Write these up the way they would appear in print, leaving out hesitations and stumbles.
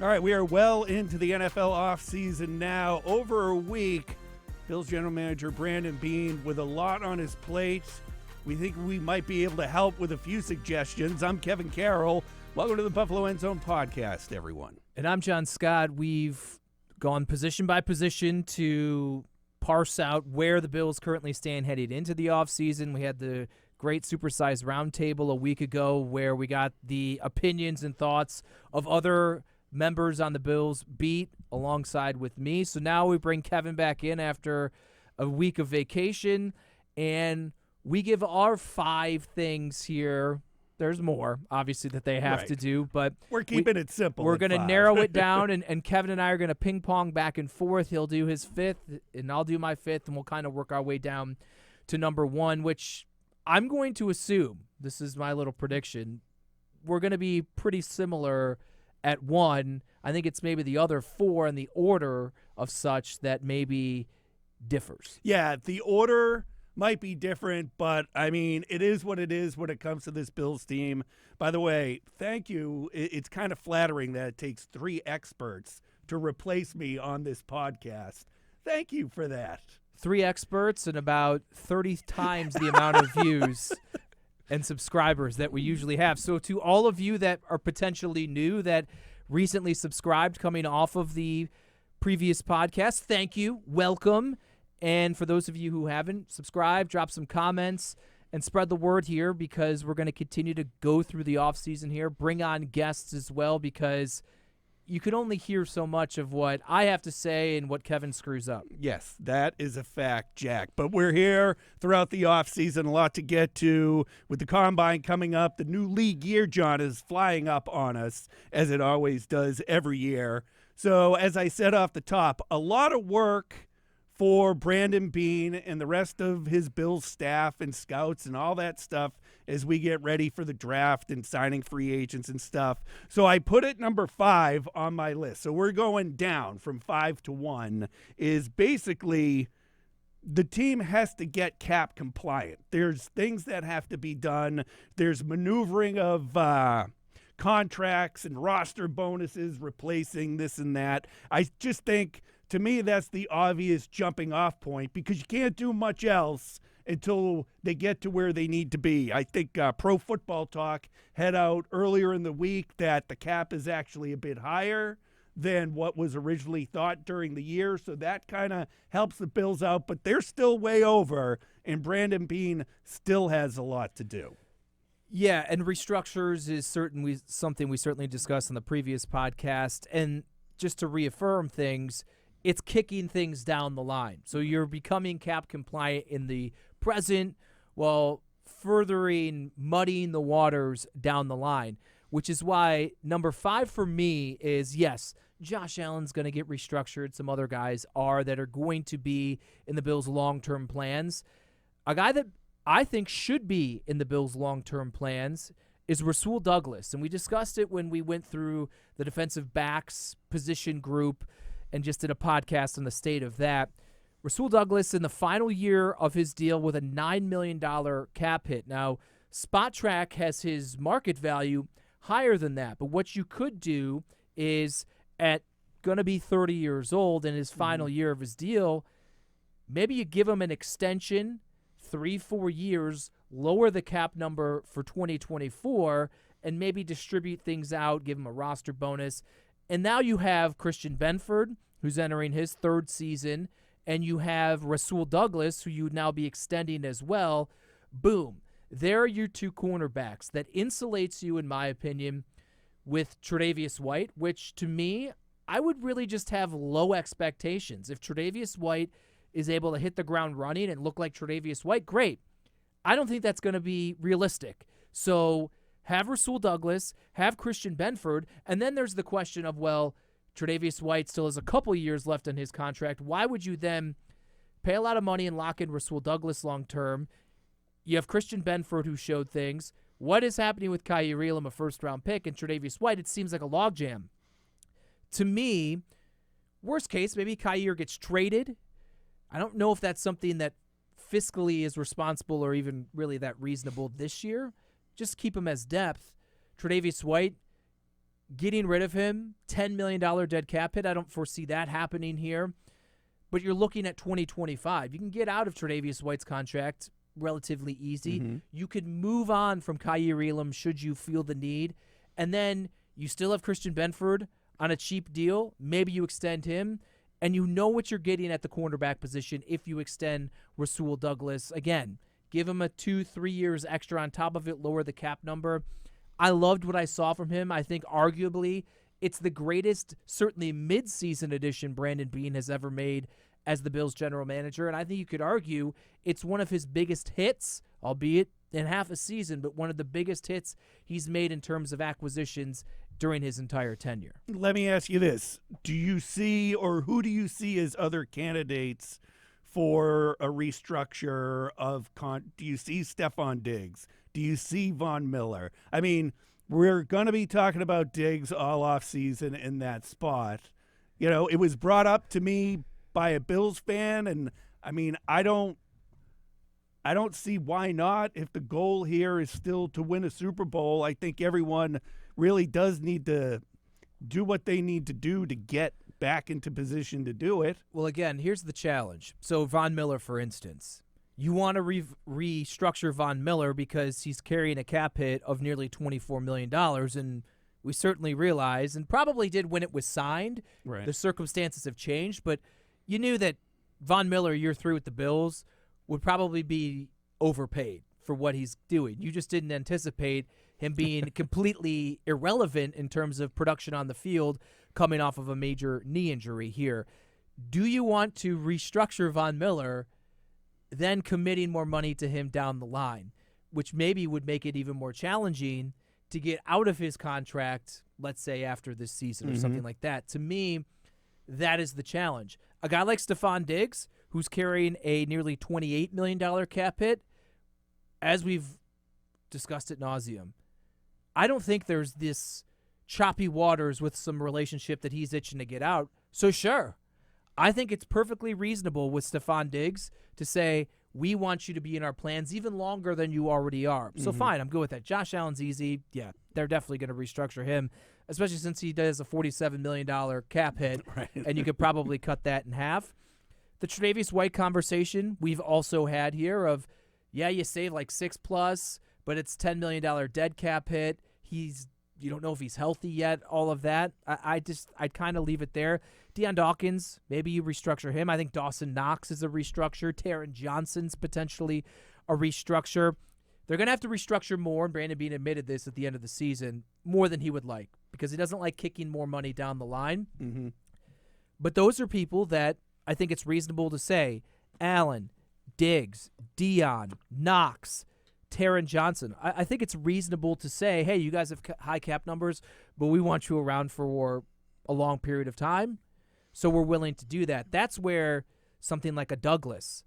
All right, we are well into the NFL offseason now. Over a week, Bills general manager Brandon Beane with a lot on his plate. We think we might be able to help with a few suggestions. I'm Kevin Carroll. Welcome to the Buffalo End Zone podcast, everyone. And I'm Jon Scott. We've gone position by position to parse out where the Bills currently stand headed into the offseason. We had the great supersized roundtable a week ago where we got the opinions and thoughts of other members on the Bills beat alongside with me. So now we bring Kevin back in after a week of vacation, and we give our 5 things here. There's more, obviously, that they have to do, but we're keeping it simple. We're going to narrow it down, and Kevin and I are going to ping pong back and forth. He'll do his 5th, and I'll do my 5th, and we'll kind of work our way down to number 1, which I'm going to assume, this is my little prediction, we're going to be pretty similar at 1. I think it's maybe the other 4 in the order of such that maybe differs. Yeah, the order might be different, but, I mean, it is what it is when it comes to this Bills team. By the way, thank you. It's kind of flattering that it takes 3 experts to replace me on this podcast. Thank you for that. 3 experts and about 30 times the amount of views and subscribers that we usually have. So to all of you that are potentially new, that recently subscribed coming off of the previous podcast, thank you. Welcome. And for those of you who haven't subscribed, drop some comments and spread the word here, because we're going to continue to go through the offseason here, bring on guests as well, because you can only hear so much of what I have to say and what Kevin screws up. Yes, that is a fact, Jack. But we're here throughout the offseason, a lot to get to. With the Combine coming up, the new league year, John, is flying up on us, as it always does every year. So as I said off the top, a lot of work for Brandon Beane and the rest of his Bills staff and scouts and all that stuff as we get ready for the draft and signing free agents and stuff. So I put it number 5 on my list. So we're going down from 5 to 1, is basically the team has to get cap compliant. There's things that have to be done. There's maneuvering of contracts and roster bonuses, replacing this and that. I just think, to me, that's the obvious jumping off point, because you can't do much else until they get to where they need to be. I think Pro Football Talk had out earlier in the week that the cap is actually a bit higher than what was originally thought during the year, so that kind of helps the Bills out, but they're still way over, and Brandon Beane still has a lot to do. Yeah, and restructures is something we certainly discussed on the previous podcast, and just to reaffirm things, it's kicking things down the line. So you're becoming cap compliant in the present while muddying the waters down the line, which is why number 5 for me is, yes, Josh Allen's going to get restructured. Some other guys that are going to be in the Bills' long-term plans. A guy that I think should be in the Bills' long-term plans is Rasul Douglas. And we discussed it when we went through the defensive backs position group and just did a podcast on the state of that. Rasul Douglas in the final year of his deal with a $9 million cap hit. Now, Spot Track has his market value higher than that, but what you could do is, at going to be 30 years old in his final year of his deal, maybe you give him an extension, 3-4 years, lower the cap number for 2024, and maybe distribute things out, give him a roster bonus. And now you have Christian Benford, who's entering his 3rd season, and you have Rasul Douglas, who you would now be extending as well. Boom. There are your 2 cornerbacks. That insulates you, in my opinion, with Tre'Davious White, which to me, I would really just have low expectations. If Tre'Davious White is able to hit the ground running and look like Tre'Davious White, great. I don't think that's going to be realistic. So have Rasul Douglas, have Christian Benford, and then there's the question of, well, Tre'Davious White still has a couple years left on his contract. Why would you then pay a lot of money and lock in Rasul Douglas long-term? You have Christian Benford, who showed things. What is happening with Kaiir Elam, a first-round pick, and Tre'Davious White? It seems like a logjam. To me, worst case, maybe Kaiir gets traded. I don't know if that's something that fiscally is responsible or even really that reasonable this year. Just keep him as depth. Tre'Davious White, getting rid of him, $10 million dead cap hit. I don't foresee that happening here. But you're looking at 2025. You can get out of Tre'Davious White's contract relatively easy. Mm-hmm. You could move on from Kyer Elam should you feel the need. And then you still have Christian Benford on a cheap deal. Maybe you extend him. And you know what you're getting at the cornerback position if you extend Rasul Douglas. Again, give him a 2-3 years extra on top of it, lower the cap number. I loved what I saw from him. I think arguably it's the greatest, certainly mid-season addition Brandon Beane has ever made as the Bills general manager. And I think you could argue it's one of his biggest hits, albeit in half a season, but one of the biggest hits he's made in terms of acquisitions during his entire tenure. Let me ask you this. Do you see, or who do you see as other candidates for a restructure of do you see Stephon Diggs? Do you see Von Miller? I mean, we're going to be talking about Diggs all offseason in that spot. You know, it was brought up to me by a Bills fan, and I mean, I don't see why not. If the goal here is still to win a Super Bowl, I think everyone really does need to do what they need to do to get back into position to do it. Well, again, here's the challenge. So Von Miller, for instance, you want to restructure Von Miller because he's carrying a cap hit of nearly $24 million, and we certainly realize, and probably did when it was signed, Right. The circumstances have changed, but you knew that Von Miller, year 3 with the Bills, would probably be overpaid for what he's doing. You just didn't anticipate him being completely irrelevant in terms of production on the field coming off of a major knee injury here. Do you want to restructure Von Miller, then committing more money to him down the line, which maybe would make it even more challenging to get out of his contract, let's say after this season or something like that? To me, that is the challenge. A guy like Stephon Diggs, who's carrying a nearly $28 million cap hit, as we've discussed ad nauseum, I don't think there's this choppy waters with some relationship that he's itching to get out. So sure, I think it's perfectly reasonable with Stephon Diggs to say, we want you to be in our plans even longer than you already are. So fine, I'm good with that. Josh Allen's easy. Yeah, they're definitely going to restructure him, especially since he does a $47 million cap hit, Right. and you could probably cut that in half. The Tre'Davious White conversation we've also had here of, yeah, you save like 6+, but it's $10 million dead cap hit. You don't know if he's healthy yet, all of that. I'd kind of leave it there. Deion Dawkins, maybe you restructure him. I think Dawson Knox is a restructure. Taron Johnson's potentially a restructure. They're going to have to restructure more, and Brandon Beane admitted this at the end of the season, more than he would like, because he doesn't like kicking more money down the line. Mm-hmm. But those are people that I think it's reasonable to say, Allen, Diggs, Deion, Knox, Taron Johnson. I think it's reasonable to say, hey, you guys have high cap numbers, but we want you around for a long period of time, so we're willing to do that. That's where something like a Douglas,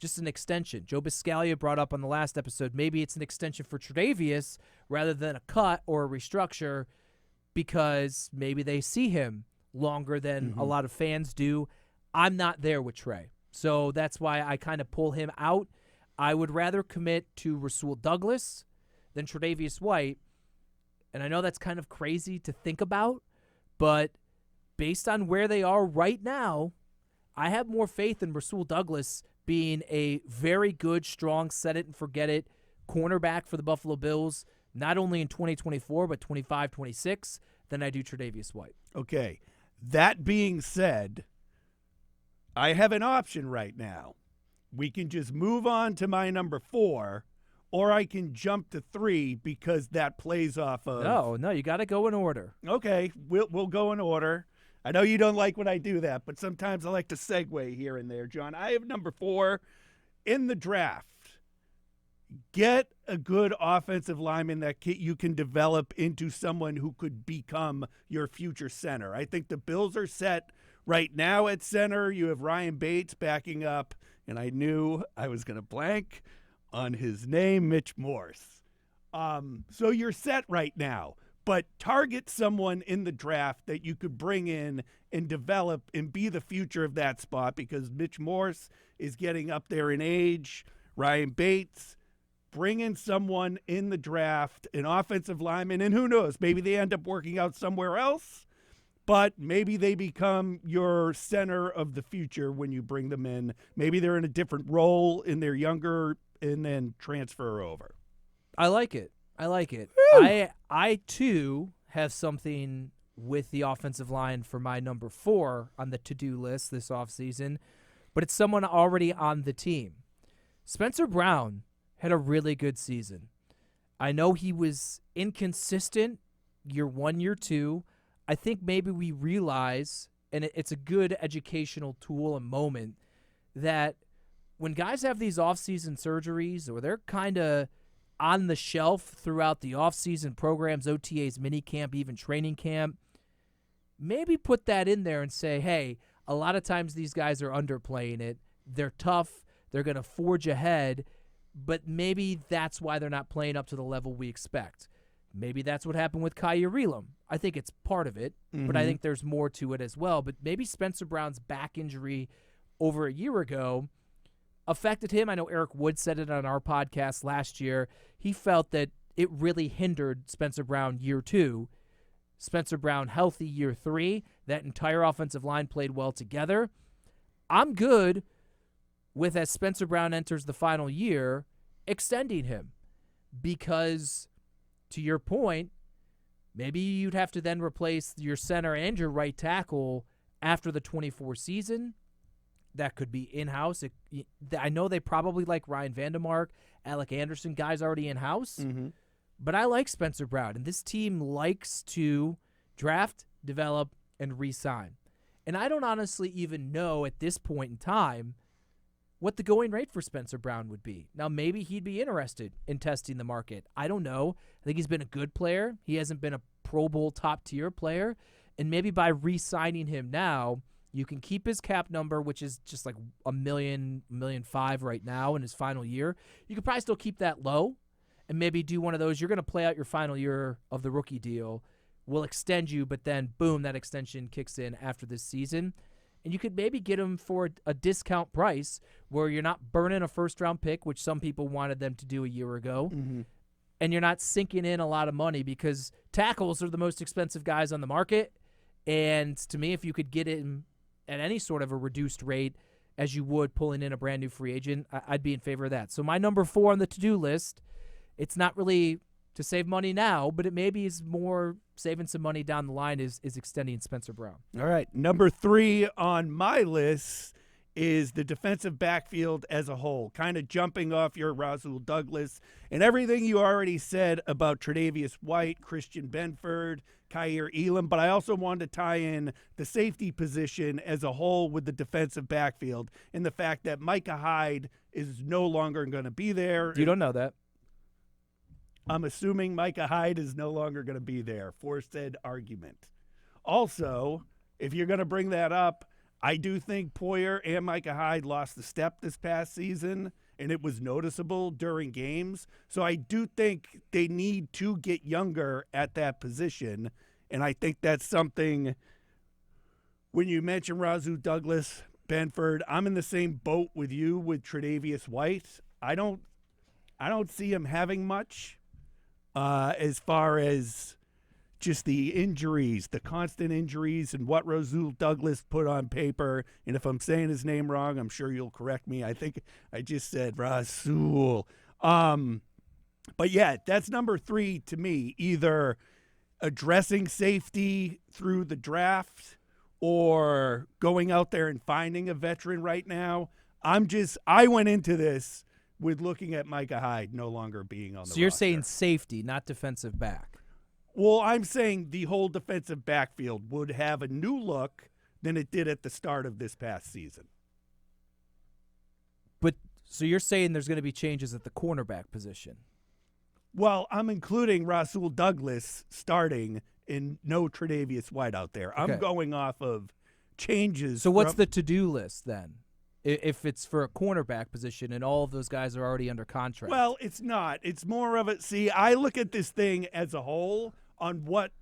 just an extension. Joe Biscaglia brought up on the last episode, maybe it's an extension for Tre'Davious rather than a cut or a restructure because maybe they see him longer than a lot of fans do. I'm not there with Trey, so that's why I kind of pull him out. I would rather commit to Rasul Douglas than Tre'Davious White, and I know that's kind of crazy to think about, but based on where they are right now, I have more faith in Rasul Douglas being a very good, strong, set-it-and-forget-it cornerback for the Buffalo Bills, not only in 2024 but 25, 26, than I do Tre'Davious White. Okay. That being said, I have an option right now. We can just move on to my number 4, or I can jump to 3 because that plays off of. No, you got to go in order. Okay, we'll go in order. I know you don't like when I do that, but sometimes I like to segue here and there, John. I have number 4 in the draft. Get a good offensive lineman that you can develop into someone who could become your future center. I think the Bills are set right now at center. You have Ryan Bates backing up, and I knew I was going to blank on his name, Mitch Morse. So you're set right now, but target someone in the draft that you could bring in and develop and be the future of that spot, because Mitch Morse is getting up there in age. Ryan Bates, bring in someone in the draft, an offensive lineman, and who knows, maybe they end up working out somewhere else, but maybe they become your center of the future when you bring them in. Maybe they're in a different role in their younger and then transfer over. I like it. I too have something with the offensive line for my number 4 on the to-do list this offseason, but it's someone already on the team. Spencer Brown had a really good season. I know he was inconsistent year 1, year 2. I think maybe we realize, and it's a good educational tool and moment, that when guys have these off-season surgeries or they're kind of on the shelf throughout the off-season programs, OTAs, minicamp, even training camp, maybe put that in there and say, hey, a lot of times these guys are underplaying it. They're tough. They're going to forge ahead, but maybe that's why they're not playing up to the level we expect. Maybe that's what happened with Kyer Elam. I think it's part of it, but I think there's more to it as well. But maybe Spencer Brown's back injury over a year ago affected him. I know Eric Wood said it on our podcast last year. He felt that it really hindered Spencer Brown year 2. Spencer Brown healthy year 3. That entire offensive line played well together. I'm good with, as Spencer Brown enters the final year, extending him because, to your point, maybe you'd have to then replace your center and your right tackle after the 24 season. That could be in-house. I know they probably like Ryan Vandermark, Alec Anderson, guys already in-house. But I like Spencer Brown, and this team likes to draft, develop, and re-sign. And I don't honestly even know at this point in time what the going rate for Spencer Brown would be. Now, maybe he'd be interested in testing the market. I don't know. I think he's been a good player. He hasn't been a Pro Bowl top-tier player. And maybe by re-signing him now, you can keep his cap number, which is just like $1 million, $1.5 million right now in his final year. You could probably still keep that low and maybe do one of those. You're going to play out your final year of the rookie deal. We'll extend you, but then, boom, that extension kicks in after this season. And you could maybe get him for a discount price where you're not burning a first-round pick, which some people wanted them to do a year ago, and you're not sinking in a lot of money because tackles are the most expensive guys on the market. And to me, if you could get him at any sort of a reduced rate as you would pulling in a brand-new free agent, I'd be in favor of that. So my number 4 on the to-do list, it's not really to save money now, but it maybe is more saving some money down the line is extending Spencer Brown. All right. Number 3 on my list is the defensive backfield as a whole, kind of jumping off your Rasul Douglas and everything you already said about Tre'Davious White, Christian Benford, Kyer Elam, but I also wanted to tie in the safety position as a whole with the defensive backfield and the fact that Micah Hyde is no longer going to be there. You don't know that. I'm assuming Micah Hyde is no longer going to be there for said argument. Also, if you're going to bring that up, I do think Poyer and Micah Hyde lost the step this past season, and it was noticeable during games. So I do think they need to get younger at that position, and I think that's something when you mention Rasul Douglas, Benford, I'm in the same boat with you with Tre'Davious White. I don't see him having much. As far as just the injuries, the constant injuries, and what Rasul Douglas put on paper. And if I'm saying his name wrong, I'm sure you'll correct me. I think I just said Rasul. But yeah, that's number 3 to me. Either addressing safety through the draft or going out there and finding a veteran right now. I went into this with looking at Micah Hyde no longer being on the roster. So you're saying safety, not defensive back. Well, I'm saying the whole defensive backfield would have a new look than it did at the start of this past season. But so you're saying there's going to be changes at the cornerback position. Well, I'm including Rasul Douglas starting and no Tre'Davious White out there. Okay. I'm going off of changes. So what's the to-do list then? If it's for a cornerback position and all of those guys are already under contract. Well, it's not. It's more of a – see, I look at this thing as a whole on what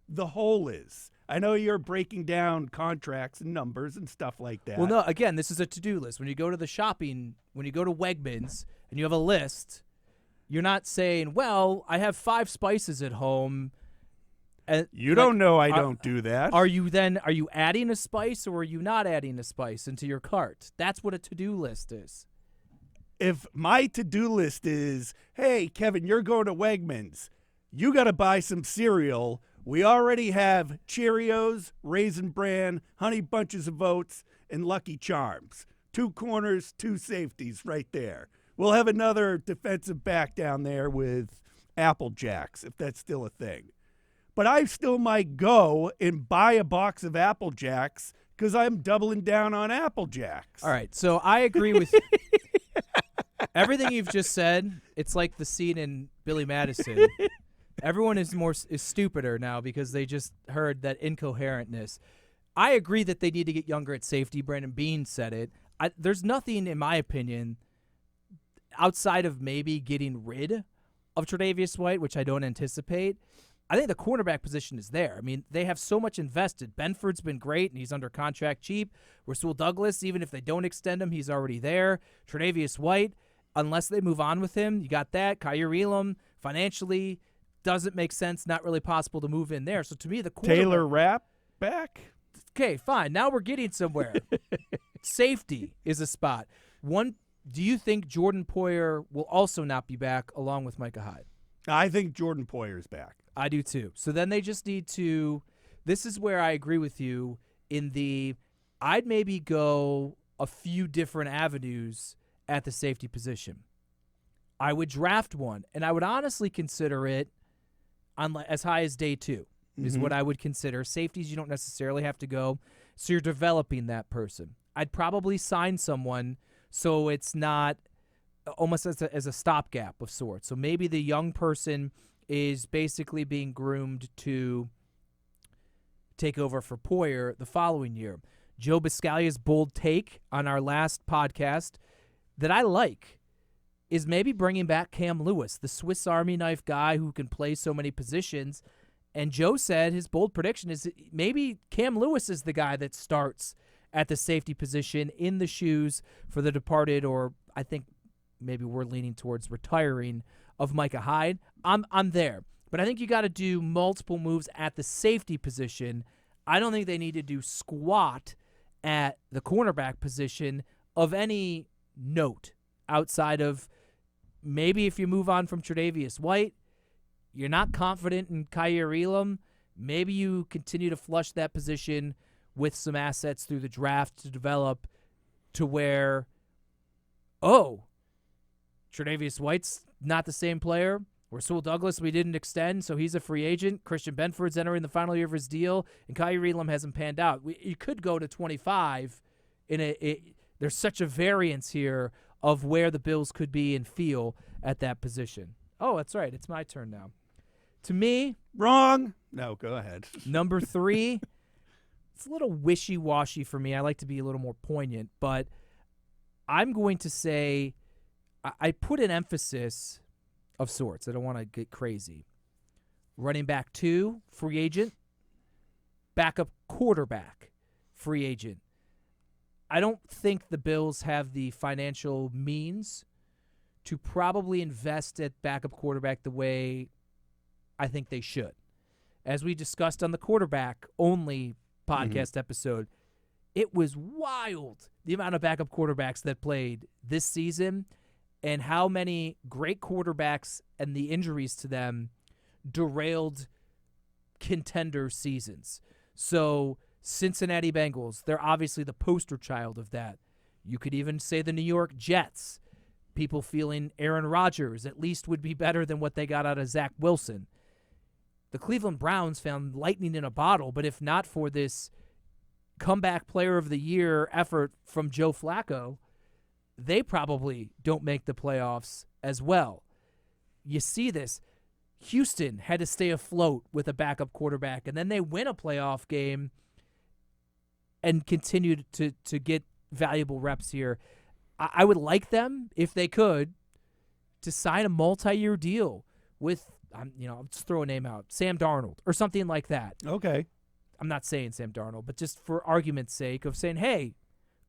the whole is. I know you're breaking down contracts and numbers and stuff like that. Well, no, again, this is a to-do list. When you go to the shopping, when you go to Wegmans and you have a list, You're not saying, well, I have 5 spices at home. And You don't know I don't do that. Are you adding a spice or are you not adding a spice into your cart? That's what a to-do list is. If my to-do list is, hey, Kevin, you're going to Wegmans. You got to buy some cereal. We already have Cheerios, Raisin Bran, Honey Bunches of Oats, and Lucky Charms. 2 corners, 2 safeties right there. We'll have another defensive back down there with Apple Jacks, if that's still a thing. But I still might go and buy a box of Apple Jacks because I'm doubling down on Apple Jacks. All right, so I agree with everything you've just said. It's like the scene in Billy Madison. Everyone is stupider now because they just heard that incoherentness. I agree that they need to get younger at safety. Brandon Beane said it. There's nothing, in my opinion, outside of maybe getting rid of Tre'Davious White, which I don't anticipate. I think the cornerback position is there. I mean, they have so much invested. Benford's been great, and he's under contract cheap. Rasul Douglas, even if they don't extend him, he's already there. Tre'Davious White, unless they move on with him, you got that. Kyer Elam, financially, doesn't make sense, not really possible to move in there. So to me, the cornerback... Taylor Rapp back? Okay, fine. Now we're getting somewhere. Safety is a spot. Do you think Jordan Poyer will also not be back along with Micah Hyde? I think Jordan Poyer's back. I do too. So then they just need to – this is where I agree with you I'd maybe go a few different avenues at the safety position. I would draft one, and I would honestly consider it as high as day 2 is what I would consider. Safeties, you don't necessarily have to go, so you're developing that person. I'd probably sign someone so it's not almost as a stopgap of sorts. So maybe the young person is basically being groomed to take over for Poyer the following year. Joe Biscaglia's bold take on our last podcast that I like is maybe bringing back Cam Lewis, the Swiss Army knife guy who can play so many positions. And Joe said his bold prediction is that maybe Cam Lewis is the guy that starts at the safety position in the shoes for the departed, or I think maybe we're leaning towards retiring, of Micah Hyde. I'm there. But I think you got to do multiple moves at the safety position. I don't think they need to do squat at the cornerback position of any note outside of maybe if you move on from Tre'Davious White, you're not confident in Kyer Elam, maybe you continue to flush that position with some assets through the draft to develop to where, Tre'Davious White's not the same player. Rasul Douglas we didn't extend, so he's a free agent. Christian Benford's entering the final year of his deal, and Kyer Elam hasn't panned out. You could go to 25. There's such a variance here of where the Bills could be and feel at that position. Oh, that's right. It's my turn now. To me... Wrong. No, go ahead. Number 3, it's a little wishy-washy for me. I like to be a little more poignant, but I'm going to say I put an emphasis of sorts. I don't want to get crazy. Running back 2, free agent. Backup quarterback, free agent. I don't think the Bills have the financial means to probably invest at backup quarterback the way I think they should. As we discussed on the quarterback-only podcast episode, it was wild the amount of backup quarterbacks that played this season and how many great quarterbacks and the injuries to them derailed contender seasons. So Cincinnati Bengals, they're obviously the poster child of that. You could even say the New York Jets, people feeling Aaron Rodgers at least would be better than what they got out of Zach Wilson. The Cleveland Browns found lightning in a bottle, but if not for this comeback player of the year effort from Joe Flacco, they probably don't make the playoffs as well. You see this. Houston had to stay afloat with a backup quarterback, and then they win a playoff game and continue to get valuable reps here. I would like them, if they could, to sign a multi-year deal with, I'll just throw a name out, Sam Darnold or something like that. Okay. I'm not saying Sam Darnold, but just for argument's sake of saying, hey,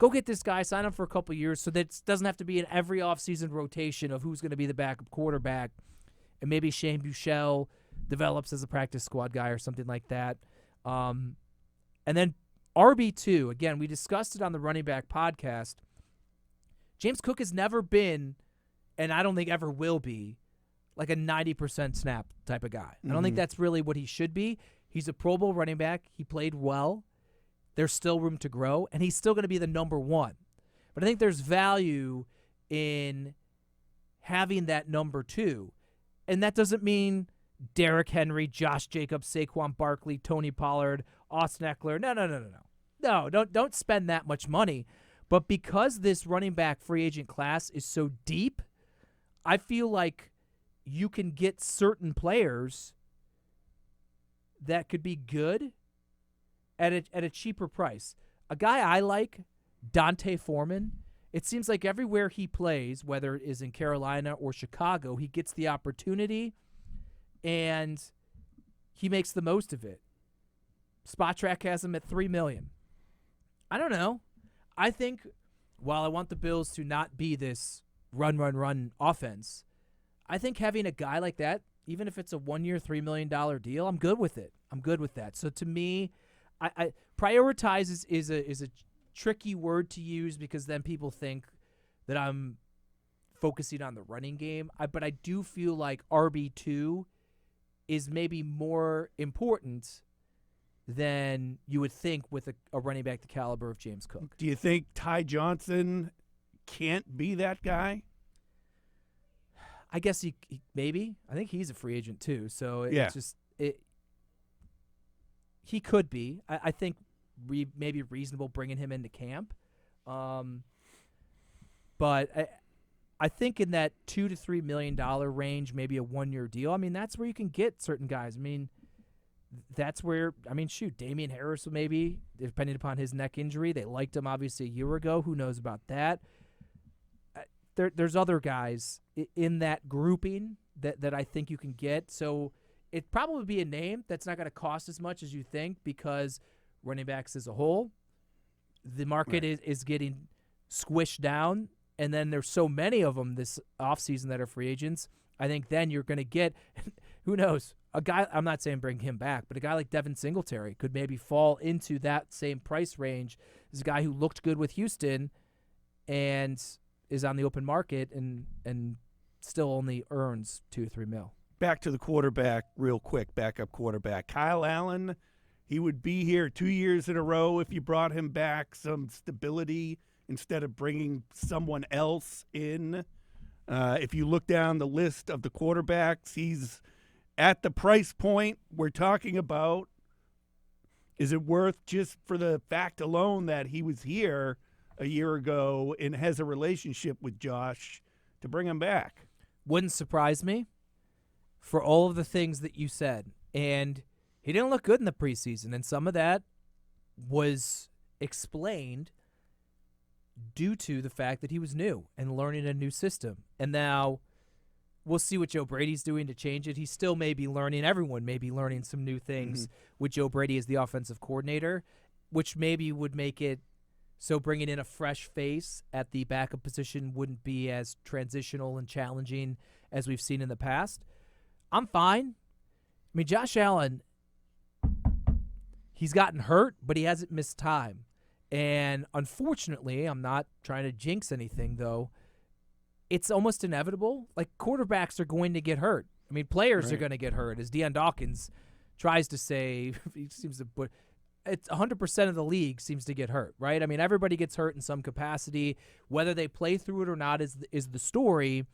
Go get this guy, sign him for a couple years so that it doesn't have to be an every offseason rotation of who's going to be the backup quarterback. And maybe Shane Buechele develops as a practice squad guy or something like that. And then RB2, again, we discussed it on the running back podcast. James Cook has never been, and I don't think ever will be, like a 90% snap type of guy. I don't think that's really what he should be. He's a Pro Bowl running back. He played well. There's still room to grow, and he's still going to be the number one. But I think there's value in having that number two. And that doesn't mean Derrick Henry, Josh Jacobs, Saquon Barkley, Tony Pollard, Austin Eckler. No, don't spend that much money. But because this running back free agent class is so deep, I feel like you can get certain players that could be good at a cheaper price. A guy I like, Dante Foreman, it seems like everywhere he plays, whether it is in Carolina or Chicago, he gets the opportunity and he makes the most of it. SpotTrack has him at $3 million. I don't know. I think while I want the Bills to not be this run offense, I think having a guy like that, even if it's a 1-year, $3 million deal, I'm good with it. I'm good with that. So to me, I prioritize is a tricky word to use because then people think that I'm focusing on the running game. But I do feel like RB2 is maybe more important than you would think with a running back the caliber of James Cook. Do you think Ty Johnson can't be that guy? I guess he maybe. I think he's a free agent too. So it's just he could be. I think maybe reasonable bringing him into camp. But I think in that $2 to $3 million range, maybe a 1-year deal. I mean, that's where you can get certain guys. I mean, that's where Damian Harris maybe, depending upon his neck injury. They liked him obviously a year ago. Who knows about that? There's other guys in that grouping that I think you can get. So it'd probably be a name that's not going to cost as much as you think because running backs as a whole, the market is getting squished down, and then there's so many of them this offseason that are free agents. I think then you're going to get, who knows, a guy, I'm not saying bring him back, but a guy like Devin Singletary could maybe fall into that same price range. This a guy who looked good with Houston and is on the open market and still only earns $2 to $3 million. Back to the quarterback real quick, backup quarterback. Kyle Allen, he would be here 2 years in a row if you brought him back, some stability instead of bringing someone else in. If you look down the list of the quarterbacks, he's at the price point we're talking about. Is it worth, just for the fact alone that he was here a year ago and has a relationship with Josh, to bring him back? Wouldn't surprise me for all of the things that you said. And he didn't look good in the preseason, and some of that was explained due to the fact that he was new and learning a new system. And now we'll see what Joe Brady's doing to change it. He still may be learning. Everyone may be learning some new things with Joe Brady as the offensive coordinator, which maybe would make it so bringing in a fresh face at the backup position wouldn't be as transitional and challenging as we've seen in the past. I'm fine. I mean, Josh Allen, he's gotten hurt, but he hasn't missed time. And unfortunately, I'm not trying to jinx anything, though, it's almost inevitable. Like, quarterbacks are going to get hurt. I mean, players are going to get hurt. As Deion Dawkins tries to say, he seems to put, it's 100% of the league seems to get hurt, right? I mean, everybody gets hurt in some capacity. Whether they play through it or not is the story.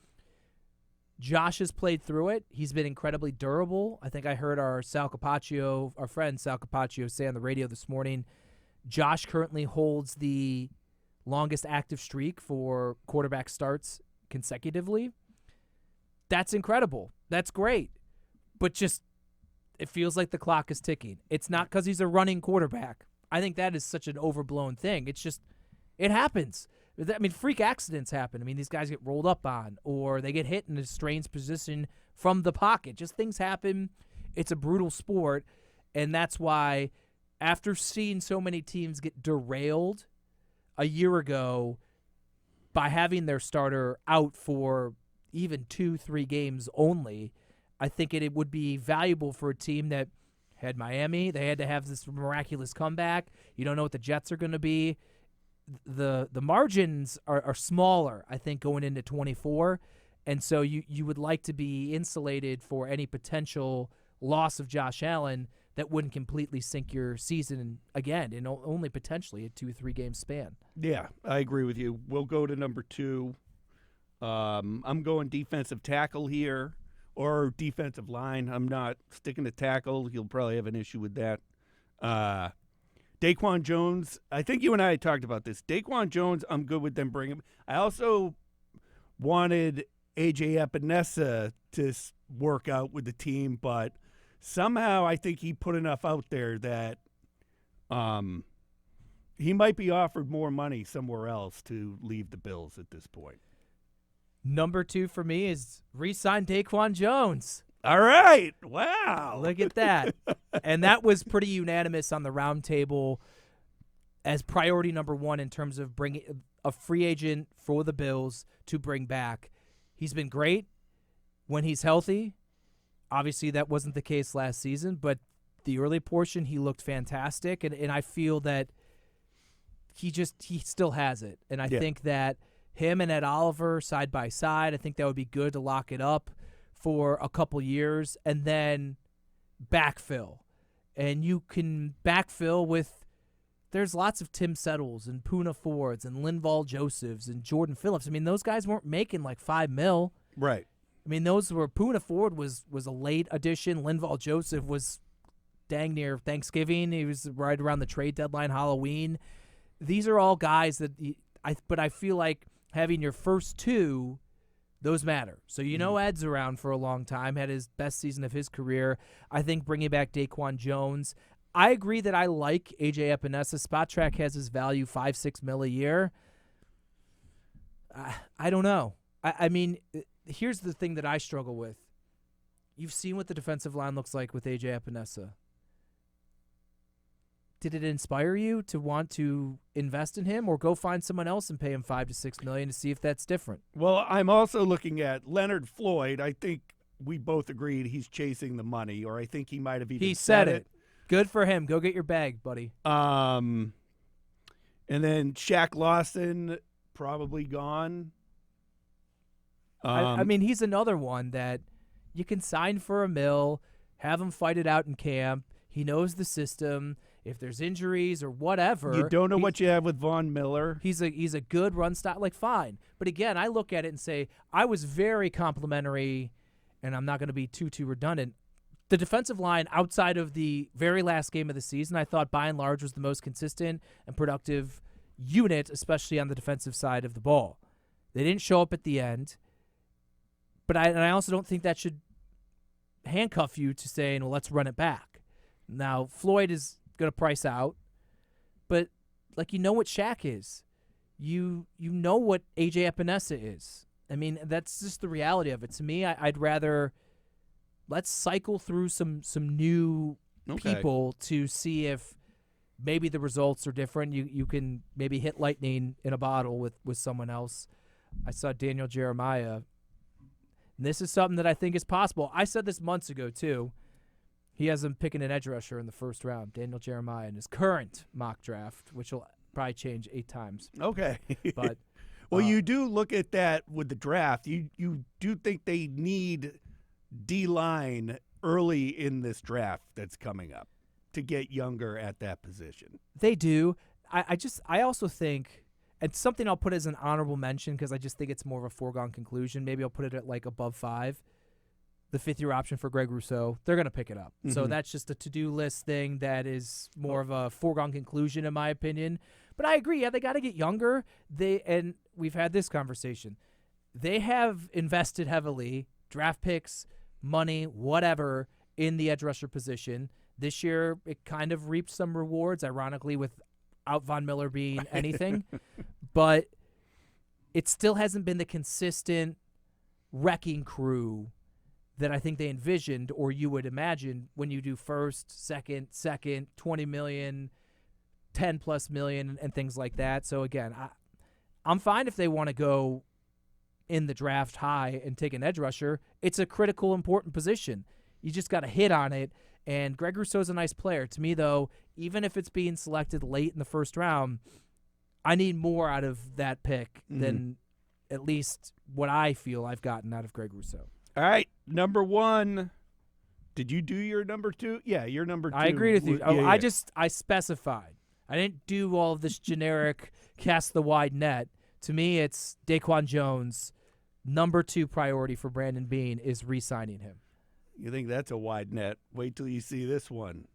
Josh has played through it. He's been incredibly durable. I think I heard our friend Sal Capaccio say on the radio this morning, Josh currently holds the longest active streak for quarterback starts consecutively. That's incredible. That's great. But just, it feels like the clock is ticking. It's not because he's a running quarterback. I think that is such an overblown thing. It's just, it happens. I mean, freak accidents happen. I mean, these guys get rolled up on, or they get hit in a strange position from the pocket. Just things happen. It's a brutal sport, and that's why after seeing so many teams get derailed a year ago, by having their starter out for even 2-3 games only, I think it would be valuable for a team that had Miami. They had to have this miraculous comeback. You don't know what the Jets are going to be. The margins are smaller, I think, going into 24. And so you would like to be insulated for any potential loss of Josh Allen that wouldn't completely sink your season again in only potentially a 2-3 game span. Yeah, I agree with you. We'll go to number 2. I'm going defensive tackle here, or defensive line. I'm not sticking to tackle. You'll probably have an issue with that. Daquan Jones, I think you and I talked about this. Daquan Jones, I'm good with them bringing him. I also wanted A.J. Epinesa to work out with the team, but somehow I think he put enough out there that he might be offered more money somewhere else to leave the Bills at this point. Number 2 for me is re-sign Daquan Jones. All right. Wow. Look at that. And that was pretty unanimous on the round table as priority number 1 in terms of bringing a free agent for the Bills to bring back. He's been great when he's healthy. Obviously, that wasn't the case last season, but the early portion, he looked fantastic, and I feel that he still has it. And I think that him and Ed Oliver side by side, I think that would be good to lock it up for a couple years, and then backfill. And you can backfill with, there's lots of Tim Settles and Poona Fords and Linval Josephs and Jordan Phillips. I mean, those guys weren't making like $5 million. Right. I mean, those were, Poona Ford was a late addition. Linval Joseph was dang near Thanksgiving. He was right around the trade deadline, Halloween. These are all guys that but I feel like having your first 2, those matter. So Ed's around for a long time, had his best season of his career. I think bringing back Daquan Jones. I agree that I like A.J. Epinesa. Spot Track has his value $5-6 million a year. I don't know. I mean, here's the thing that I struggle with. You've seen what the defensive line looks like with A.J. Epinesa. Did it inspire you to want to invest in him, or go find someone else and pay him $5-6 million to see if that's different? Well, I'm also looking at Leonard Floyd. I think we both agreed he's chasing the money, or I think he might have even said it. Good for him. Go get your bag, buddy. And then Shaq Lawson, probably gone. I mean, he's another one that you can sign for $1 million, have him fight it out in camp. He knows the system. If there's injuries or whatever, you don't know what you have with Von Miller. He's a good run stop, like fine. But again, I look at it and say I was very complimentary, and I'm not going to be too redundant. The defensive line outside of the very last game of the season, I thought by and large was the most consistent and productive unit, especially on the defensive side of the ball. They didn't show up at the end, but I also don't think that should handcuff you to saying, well, let's run it back. Now, Floyd is going to price out, but like what Shaq is. You know what A.J. Epinesa is. I mean, that's just the reality of it. To me, I'd rather let's cycle through some new people to see if maybe the results are different. You can maybe hit lightning in a bottle with someone else. I saw Daniel Jeremiah. And this is something that I think is possible. I said this months ago, too. He has him picking an edge rusher in the first round, Daniel Jeremiah, in his current mock draft, which will probably change 8 times. Okay. But well, you do look at that with the draft. You do think they need D-line early in this draft that's coming up to get younger at that position. They do. I also think, and something I'll put as an honorable mention because I just think it's more of a foregone conclusion. Maybe I'll put it at like above 5. The 5th-year option for Greg Rousseau, they're going to pick it up. Mm-hmm. So that's just a to-do list thing that is more of a foregone conclusion, in my opinion. But I agree. Yeah, they got to get younger. And we've had this conversation. They have invested heavily, draft picks, money, whatever, in the edge rusher position. This year, it kind of reaped some rewards, ironically, without Von Miller being anything. But it still hasn't been the consistent wrecking crew that I think they envisioned, or you would imagine when you do first, second, $20 million, 10+ million and things like that. So again, I'm fine if they want to go in the draft high and take an edge rusher. It's a critical, important position. You just got to hit on it. And Greg Rousseau's a nice player. To me, though, even if it's being selected late in the first round, I need more out of that pick than at least what I feel I've gotten out of Greg Rousseau. All right, number 1. Did you do your number 2? Yeah, your number 2. I agree with you. Yeah. I specified. I didn't do all of this generic cast the wide net. To me, it's Daquan Jones. Number 2 priority for Brandon Beane is re-signing him. You think that's a wide net? Wait till you see this one.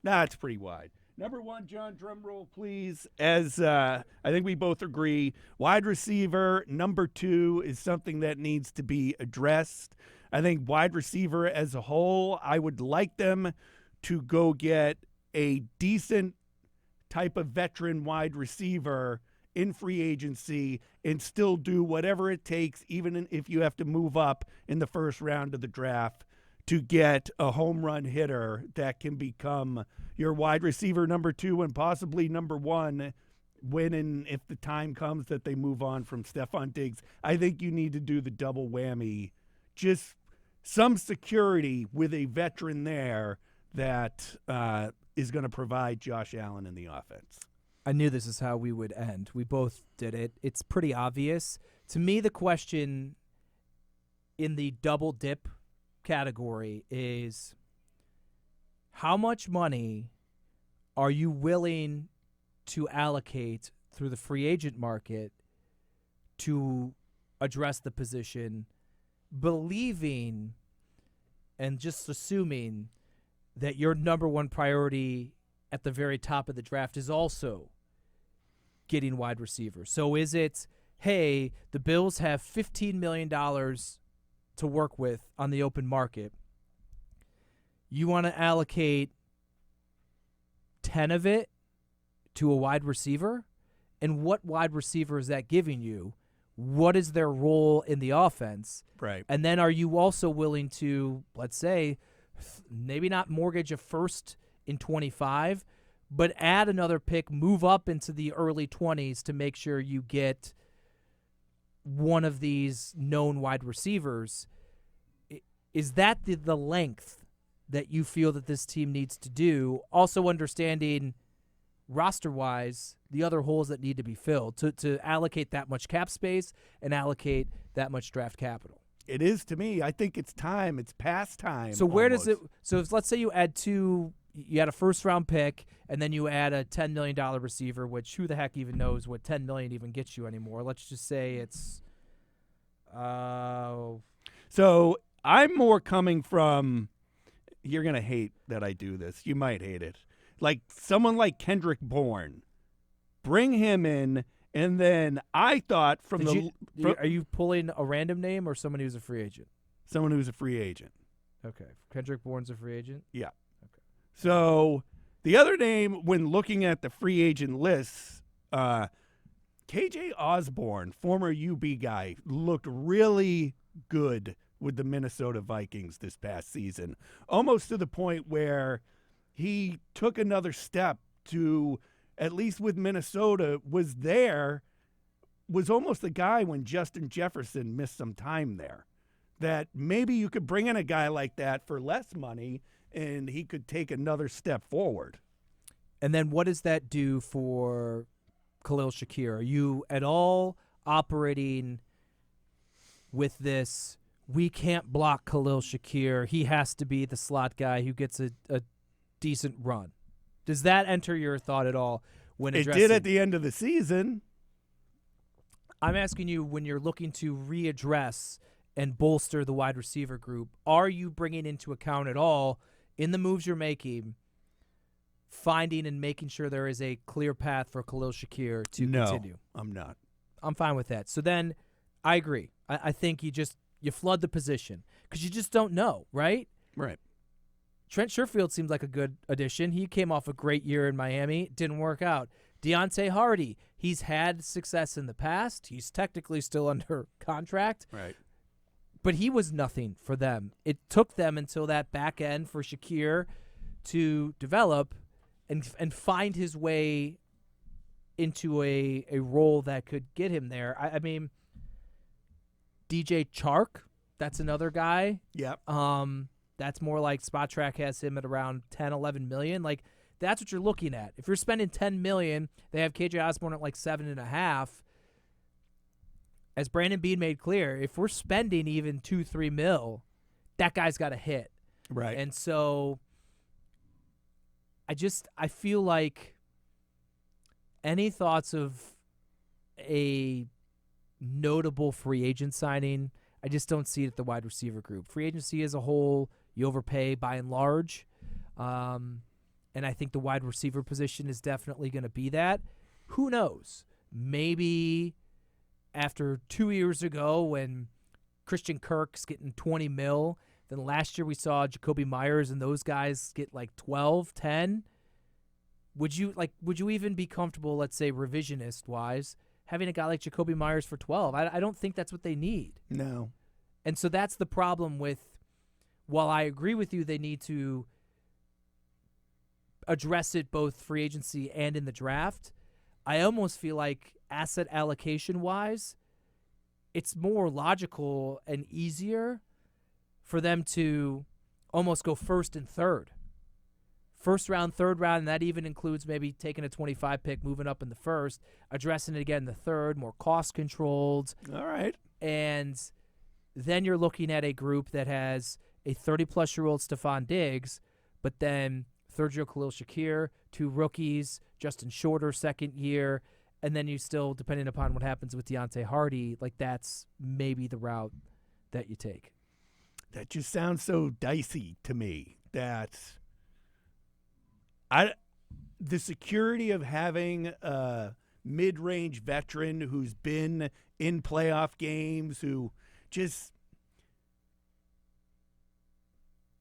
Nah, it's pretty wide. Number 1, John, drum roll, please. As I think we both agree, wide receiver, number 2 is something that needs to be addressed. I think wide receiver as a whole, I would like them to go get a decent type of veteran wide receiver in free agency and still do whatever it takes, even if you have to move up in the first round of the draft, to get a home run hitter that can become your wide receiver number 2 and possibly number 1 when and if the time comes that they move on from Stephon Diggs. I think you need to do the double whammy. Just some security with a veteran there that is going to provide Josh Allen in the offense. I knew this is how we would end. We both did it. It's pretty obvious. To me, the question in the double dip category is, how much money are you willing to allocate through the free agent market to address the position, believing and just assuming that your number 1 priority at the very top of the draft is also getting wide receivers? So is it, hey, the Bills have $15 million to work with on the open market. You want to allocate 10 of it to a wide receiver? And what wide receiver is that giving you? What is their role in the offense? Right. And then are you also willing to, let's say, maybe not mortgage a first in 25, but add another pick, move up into the early 20s to make sure you get one of these known wide receivers? Is that the length that you feel that this team needs to do? Also understanding roster-wise the other holes that need to be filled to allocate that much cap space and allocate that much draft capital. It is to me. I think it's time. It's past time. So where almost. does it – so if, let's say you add you had a first-round pick and then you add a $10 million receiver, which who the heck even knows what $10 million even gets you anymore. Let's just say it's So I'm more coming from – you're going to hate that I do this. You might hate it. Like someone like Kendrick Bourne. Bring him in, and then I thought are you pulling a random name or someone who's a free agent? Someone who's a free agent. Okay. Kendrick Bourne's a free agent? Yeah. Okay. So the other name, when looking at the free agent lists, KJ Osborne, former UB guy, looked really good with the Minnesota Vikings this past season, almost to the point where he took another step to, at least with Minnesota, was almost the guy when Justin Jefferson missed some time there. That maybe you could bring in a guy like that for less money and he could take another step forward. And then what does that do for Khalil Shakir? Are you at all operating with this, we can't block Khalil Shakir, he has to be the slot guy who gets a decent run? Does that enter your thought at all when addressing? It did at the end of the season. I'm asking you, when you're looking to readdress and bolster the wide receiver group, are you bringing into account at all in the moves you're making, finding and making sure there is a clear path for Khalil Shakir to continue? No, I'm not. I'm fine with that. So then I agree. I think you flood the position because you just don't know, right? Right. Trent Sherfield seems like a good addition. He came off a great year in Miami. Didn't work out. Deontay Hardy, he's had success in the past. He's technically still under contract. Right. But he was nothing for them. It took them until that back end for Shakir to develop, and find his way into a role that could get him there. I mean, DJ Chark, that's another guy. Yep. That's more like Spot Track has him at around 10, 11 million. Like, that's what you're looking at. If you're spending 10 million, they have KJ Osborne at like 7.5. As Brandon Beane made clear, if we're spending even 2-3 mil, that guy's got to hit. Right. And so I feel like any thoughts of a notable free agent signing, I just don't see it at the wide receiver group. Free agency as a whole, you overpay by and large. And I think the wide receiver position is definitely going to be that. Who knows? Maybe after 2 years ago when Christian Kirk's getting 20 mil, then last year we saw Jacoby Myers and those guys get like 12, 10. Would you even be comfortable, let's say revisionist-wise, having a guy like Jacoby Myers for 12? I don't think that's what they need. No. And so that's the problem with, while I agree with you, they need to address it both free agency and in the draft. I almost feel like asset allocation-wise, it's more logical and easier for them to almost go first and third. First round, third round, and that even includes maybe taking a 25 pick, moving up in the first, addressing it again in the third, more cost-controlled. All right. And then you're looking at a group that has a 30-plus-year-old Stephon Diggs, but then third-year Khalil Shakir, 2 rookies, Justin Shorter, second year, and then you still, depending upon what happens with Deontay Hardy, like that's maybe the route that you take. That just sounds so dicey to me. That the security of having a mid-range veteran who's been in playoff games, who just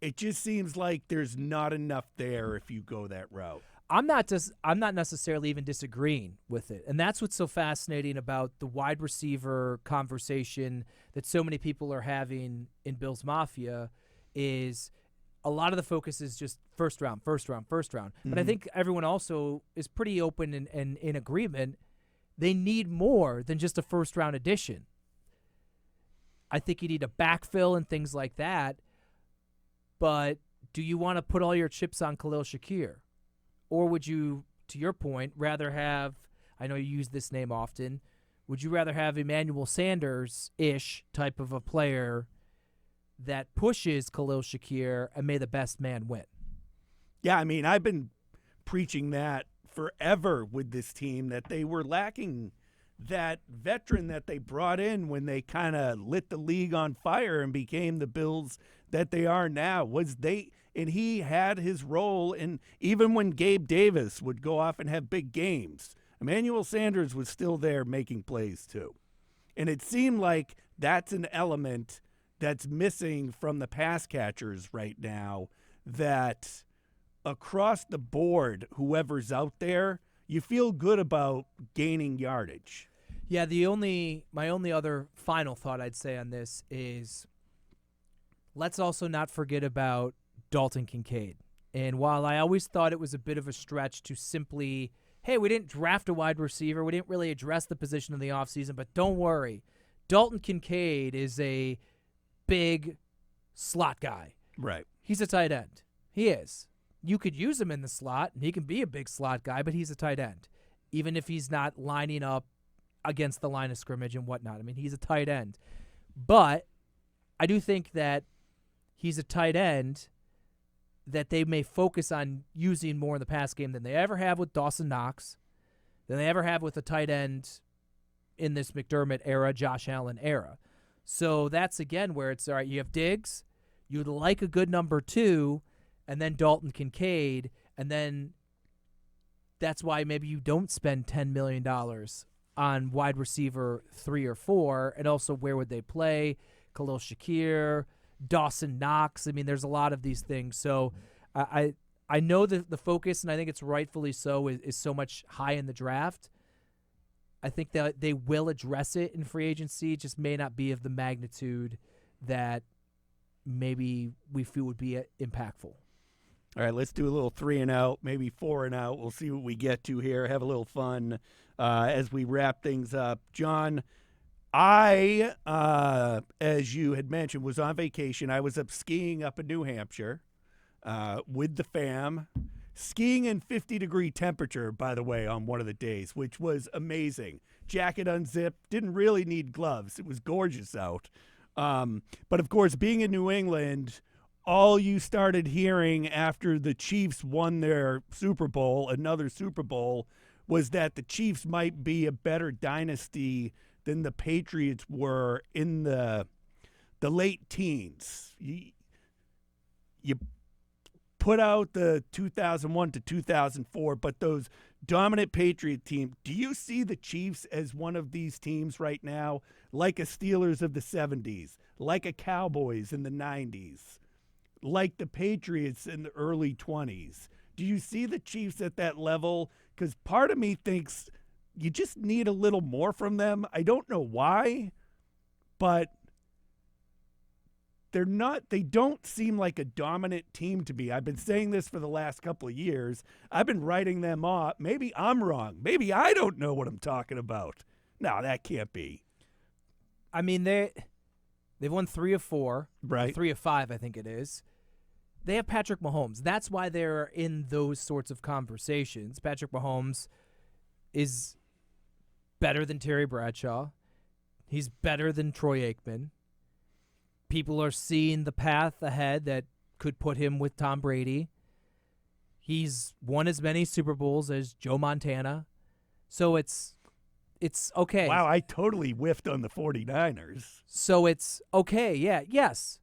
it just seems like there's not enough there if you go that route. I'm not necessarily even disagreeing with it. And that's what's so fascinating about the wide receiver conversation that so many people are having in Bills Mafia is a lot of the focus is just first round. Mm-hmm. But I think everyone also is pretty open and in agreement. They need more than just a first-round addition. I think you need a backfill and things like that. But do you want to put all your chips on Khalil Shakir? Or would you, to your point, rather have, I know you use this name often, would you rather have Emmanuel Sanders-ish type of a player that pushes Khalil Shakir and may the best man win? Yeah, I mean, I've been preaching that forever with this team, that they were lacking that veteran that they brought in when they kind of lit the league on fire and became the Bills that they are now. And he had his role, and even when Gabe Davis would go off and have big games, Emmanuel Sanders was still there making plays too. And it seemed like that's an element that's missing from the pass catchers right now, that across the board, whoever's out there, you feel good about gaining yardage. Yeah, my only other final thought I'd say on this is let's also not forget about Dalton Kincaid. And while I always thought it was a bit of a stretch to simply, hey, we didn't draft a wide receiver, we didn't really address the position in the offseason, but don't worry, Dalton Kincaid is a big slot guy. Right. He's a tight end. He is. You could use him in the slot, and he can be a big slot guy, but he's a tight end, even if he's not lining up against the line of scrimmage and whatnot. I mean, he's a tight end. But I do think that he's a tight end that they may focus on using more in the pass game than they ever have with Dawson Knox, than they ever have with a tight end in this McDermott era, Josh Allen era. So that's, again, where it's, all right, you have Diggs, you'd like a good number 2, and then Dalton Kincaid, and then that's why maybe you don't spend $10 million on wide receiver 3 or 4, and also where would they play? Khalil Shakir, Dawson Knox. I mean, there's a lot of these things. So I know that the focus, and I think it's rightfully so, is so much high in the draft. I think that they will address it in free agency. It just may not be of the magnitude that maybe we feel would be impactful. All right, let's do a little 3 and out, maybe 4 and out. We'll see what we get to here. Have a little fun as we wrap things up. Jon, I, as you had mentioned, was on vacation. I was up skiing up in New Hampshire with the fam. Skiing in 50-degree temperature, by the way, on one of the days, which was amazing. Jacket unzipped, didn't really need gloves. It was gorgeous out. But, of course, being in New England, all you started hearing after the Chiefs won their Super Bowl, another Super Bowl, was that the Chiefs might be a better dynasty than the Patriots were in the late teens. You put out the 2001 to 2004, but those dominant Patriot team, do you see the Chiefs as one of these teams right now, like a Steelers of the 70s, like a Cowboys in the 90s, like the Patriots in the early 20s? Do you see the Chiefs at that level? Because part of me thinks you just need a little more from them. I don't know why, but they don't seem like a dominant team to me. I've been saying this for the last couple of years. I've been writing them off. Maybe I'm wrong. Maybe I don't know what I'm talking about. No, that can't be. I mean, they've won 3 of 4, right? 3 of 5, I think it is. They have Patrick Mahomes. That's why they're in those sorts of conversations. Patrick Mahomes is better than Terry Bradshaw. He's better than Troy Aikman. People are seeing the path ahead that could put him with Tom Brady. He's won as many Super Bowls as Joe Montana. So it's okay. Wow, I totally whiffed on the 49ers. So it's okay. Yeah, yes.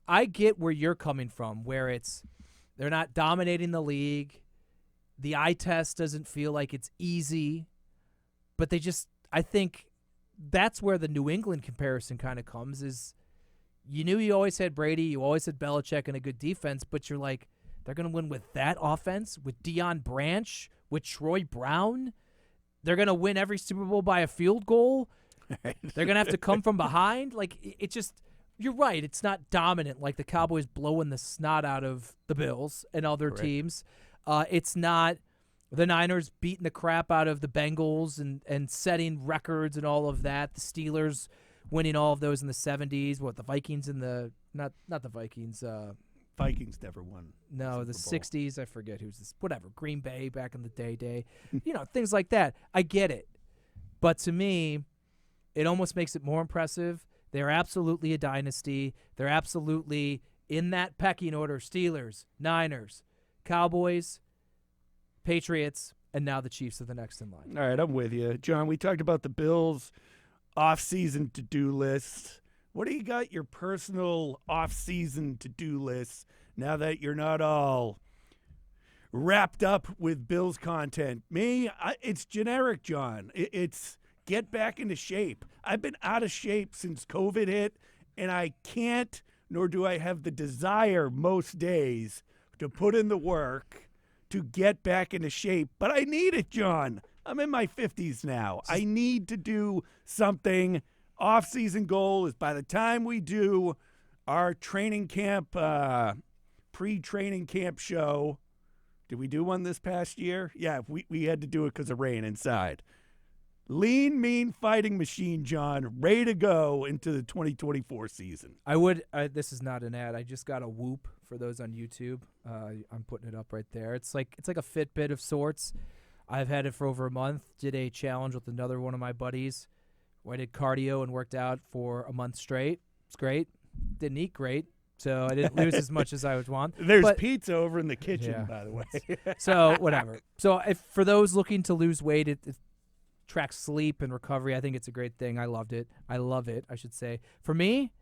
I get where you're coming from, where they're not dominating the league. The eye test doesn't feel like it's easy. But I think that's where the New England comparison kind of comes is you knew you always had Brady, you always had Belichick and a good defense, but you're like, they're going to win with that offense, with Deion Branch, with Troy Brown. They're going to win every Super Bowl by a field goal. They're going to have to come from behind. Like, it just – you're right. It's not dominant like the Cowboys blowing the snot out of the Bills and other teams. It's not the Niners beating the crap out of the Bengals and setting records and all of that. The Steelers winning all of those in the 70s. What, the Vikings in the – not the Vikings. Vikings never won. No, the 60s. I forget who's this. Whatever. Green Bay back in the day. Things like that. I get it. But to me, it almost makes it more impressive. They're absolutely a dynasty. They're absolutely in that pecking order. Steelers, Niners, Cowboys, Patriots, and now the Chiefs are the next in line. All right, I'm with you. Jon, we talked about the Bills' off-season to-do list. What do you got your personal off-season to-do list now that you're not all wrapped up with Bills content? Me, it's generic, Jon. It's get back into shape. I've been out of shape since COVID hit, and I can't, nor do I have the desire most days to put in the work to get back into shape. But I need it, Jon. I'm in my 50s now. I need to do something. Off-season goal is by the time we do our training camp, pre-training camp show. Did we do one this past year? Yeah, we had to do it because of rain inside. Lean, mean fighting machine, Jon, ready to go into the 2024 season. This is not an ad. I just got a Whoop for those on YouTube. I'm putting it up right there. It's like a Fitbit of sorts. I've had it for over a month. Did a challenge with another one of my buddies where I did cardio and worked out for a month straight. It's great. Didn't eat great, so I didn't lose as much as I would want. There's pizza over in the kitchen, by the way. So whatever. So for those looking to lose weight, it tracks sleep and recovery. I think it's a great thing. I loved it. I love it, I should say. For me,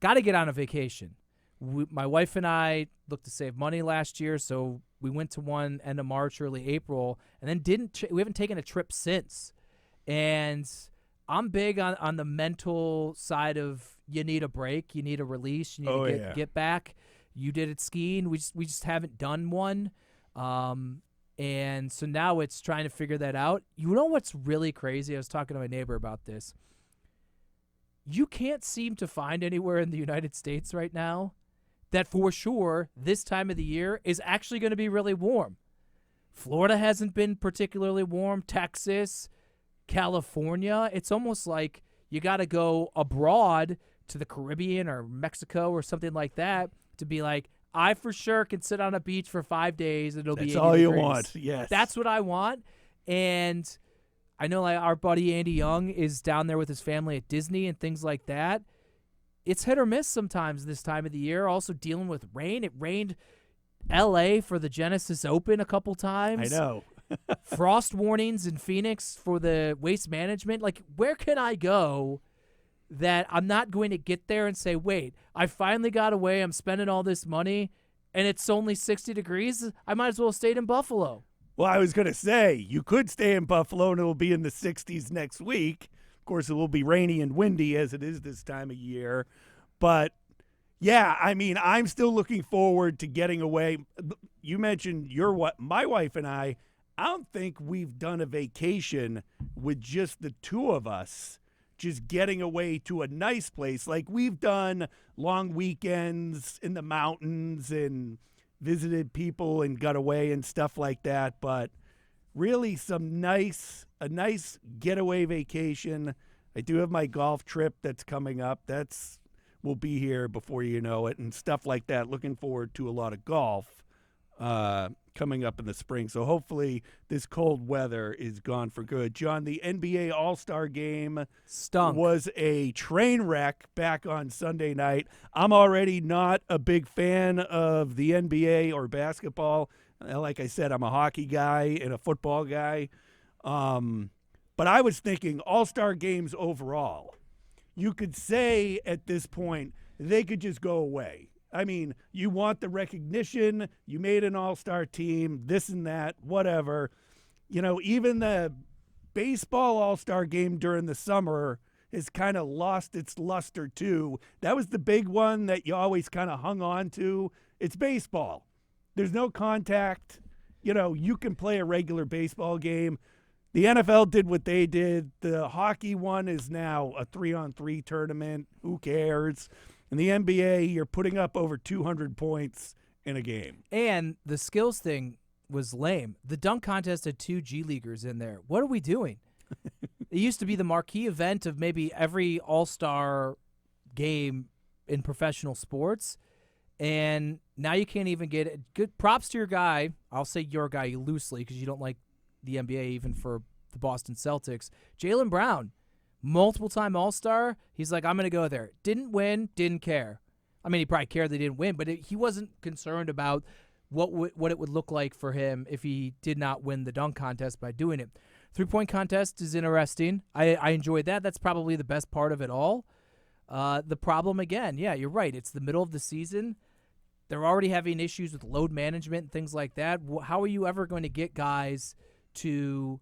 got to get on a vacation. My wife and I looked to save money last year, so we went to one end of March, early April, and then we haven't taken a trip since. And I'm big on the mental side of you need a break, you need a release, you need to get back. You did it skiing. We just haven't done one. And so now it's trying to figure that out. You know what's really crazy? I was talking to my neighbor about this. You can't seem to find anywhere in the United States right now that for sure this time of the year is actually going to be really warm. Florida hasn't been particularly warm. Texas, California. It's almost like you got to go abroad to the Caribbean or Mexico or something like that to be like, I for sure can sit on a beach for 5 days and it'll be 80 That's all you degrees. want, yes. That's what I want. And I know like our buddy Andy Young is down there with his family at Disney and things like that. It's hit or miss sometimes this time of the year. Also dealing with rain. It rained L.A. for the Genesis Open a couple times. I know. Frost warnings in Phoenix for the waste management. Like, where can I go that I'm not going to get there and say, wait, I finally got away. I'm spending all this money, and it's only 60 degrees. I might as well have stayed in Buffalo. Well, I was going to say, you could stay in Buffalo and it will be in the 60s next week. Of course, it will be rainy and windy as it is this time of year. But, yeah, I mean, I'm still looking forward to getting away. You mentioned my wife and I don't think we've done a vacation with just the two of us, just getting away to a nice place. Like, we've done long weekends in the mountains and visited people and got away and stuff like that. But really a nice getaway vacation. I do have my golf trip that's coming up. Will be here before you know it and stuff like that. Looking forward to a lot of golf coming up in the spring. So hopefully this cold weather is gone for good. Jon, the NBA All-Star Game was a train wreck back on Sunday night. I'm already not a big fan of the NBA or basketball. Like I said, I'm a hockey guy and a football guy. But I was thinking All-Star Games overall, you could say at this point they could just go away. I mean, you want the recognition, you made an all-star team, this and that, whatever. You know, even the baseball all-star game during the summer has kind of lost its luster too. That was the big one that you always kind of hung on to. It's baseball. There's no contact. You know, you can play a regular baseball game. The NFL did what they did. The hockey one is now a 3-on-3 tournament. Who cares? In the NBA, you're putting up over 200 points in a game. And the skills thing was lame. The dunk contest had 2 G Leaguers in there. What are we doing? It used to be the marquee event of maybe every all-star game in professional sports, and now you can't even get it. Good props to your guy. I'll say your guy loosely because you don't like the NBA even for the Boston Celtics. Jaylen Brown. Multiple-time All-Star, he's like, I'm going to go there. Didn't win, didn't care. I mean, he probably cared they didn't win, but he wasn't concerned about what it would look like for him if he did not win the dunk contest by doing it. Three-point contest is interesting. I enjoyed that. That's probably the best part of it all. The problem, again, yeah, you're right. It's the middle of the season. They're already having issues with load management and things like that. How are you ever going to get guys to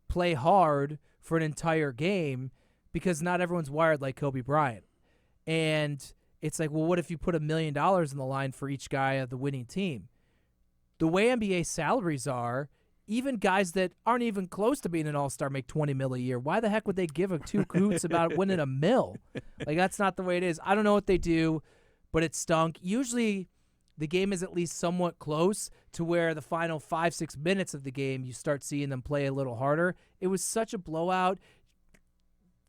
play hard for an entire game because not everyone's wired like Kobe Bryant? And it's like, well, what if you put $1 million on the line for each guy of the winning team? The way NBA salaries are, even guys that aren't even close to being an all-star make $20 million a year. Why the heck would they give a two hoots about winning $1 million? Like, that's not the way it is. I don't know what they do, but it stunk. Usually the game is at least somewhat close to where the final 5-6 minutes of the game, you start seeing them play a little harder. It was such a blowout.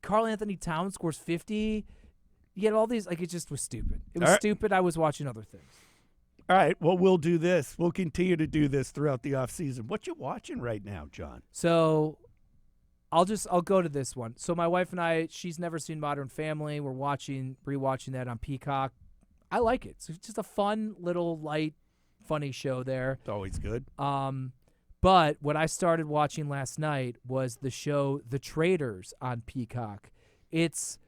Karl Anthony Towns scores 50. You get all these, like, it just was stupid. It was stupid. I was watching other things. All right, well, we'll do this. We'll continue to do this throughout the offseason. What you watching right now, Jon? So I'll go to this one. So my wife and I, she's never seen Modern Family. We're rewatching that on Peacock. I like it. So it's just a fun, little, light, funny show there. It's always good. But what I started watching last night was the show The Traitors on Peacock. It's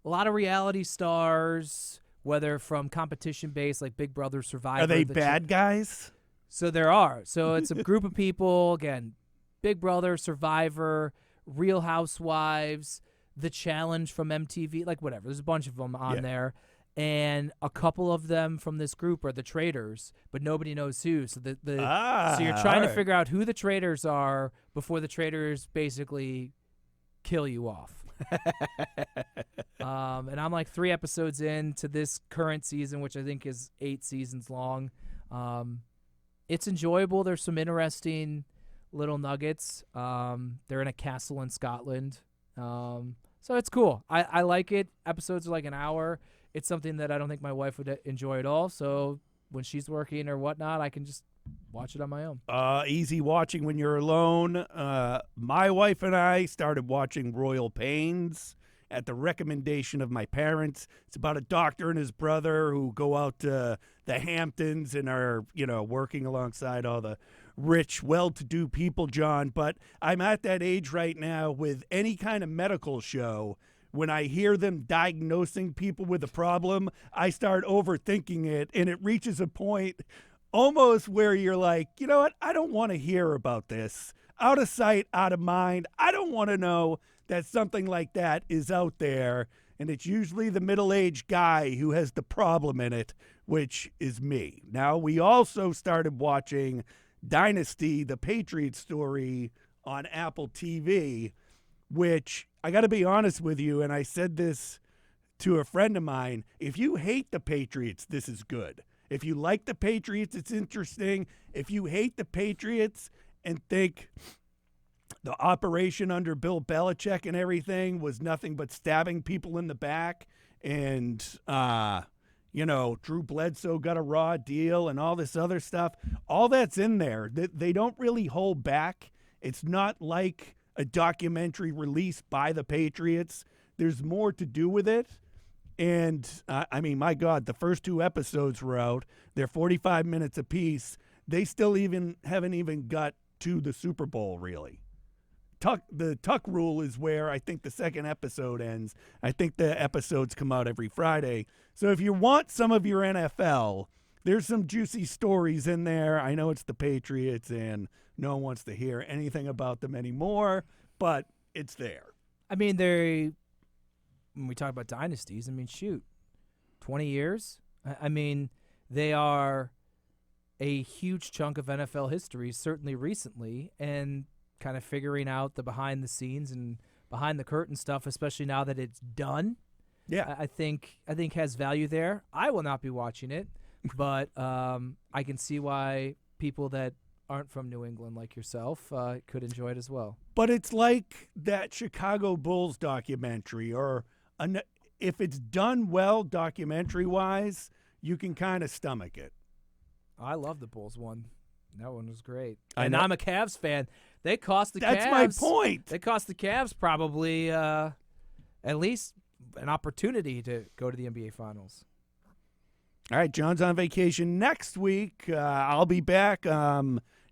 a lot of reality stars, whether from competition-based like Big Brother, Survivor. Are they bad guys? So there are. So it's a group of people, again, Big Brother, Survivor, Real Housewives, The Challenge from MTV, like whatever. There's a bunch of them on there. And a couple of them from this group are the traitors, but nobody knows who. So so you're trying to figure out who the traitors are before the traitors basically kill you off. And I'm like 3 episodes into this current season, which I think is 8 seasons long. It's enjoyable. There's some interesting little nuggets. They're in a castle in Scotland. So it's cool. I like it. Episodes are like an hour. It's something that I don't think my wife would enjoy at all. So when she's working or whatnot, I can just watch it on my own. Easy watching when you're alone. My wife and I started watching Royal Pains at the recommendation of my parents. It's about a doctor and his brother who go out to the Hamptons and are, working alongside all the rich, well-to-do people, John. But I'm at that age right now with any kind of medical show. When I hear them diagnosing people with a problem, I start overthinking it, and it reaches a point almost where you're like, you know what? I don't want to hear about this. Out of sight, out of mind. I don't want to know that something like that is out there, and it's usually the middle-aged guy who has the problem in it, which is me. Now, we also started watching Dynasty, the Patriots story on Apple TV, which I got to be honest with you, and I said this to a friend of mine, if you hate the Patriots, this is good. If you like the Patriots, it's interesting. If you hate the Patriots and think the operation under Bill Belichick and everything was nothing but stabbing people in the back and, Drew Bledsoe got a raw deal and all this other stuff, all that's in there. They don't really hold back. It's not like a documentary released by the Patriots. There's more to do with it. And, my God, the first 2 episodes were out. They're 45 minutes apiece. They still haven't even got to the Super Bowl, really. The Tuck rule is where I think the second episode ends. I think the episodes come out every Friday. So if you want some of your NFL, there's some juicy stories in there. I know it's the Patriots, and no one wants to hear anything about them anymore, but it's there. When we talk about dynasties, 20 years? They are a huge chunk of NFL history, certainly recently, and kind of figuring out the behind the scenes and behind the curtain stuff, especially now that it's done. Yeah. I think has value there. I will not be watching it, but I can see why people that aren't from New England like yourself could enjoy it as well. But it's like that Chicago Bulls documentary, or if it's done well documentary-wise, you can kind of stomach it. I love the Bulls one. That one was great. I'm a Cavs fan. They cost the Cavs. That's my point. They cost the Cavs probably at least an opportunity to go to the NBA Finals. All right, John's on vacation next week. I'll be back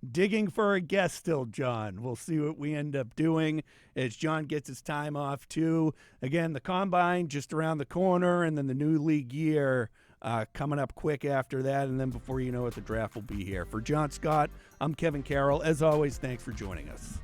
digging for a guest still, John. We'll see what we end up doing as John gets his time off, too. Again, the Combine just around the corner, and then the new league year coming up quick after that. And then before you know it, the draft will be here. For Jon Scott, I'm Kevin Carroll. As always, thanks for joining us.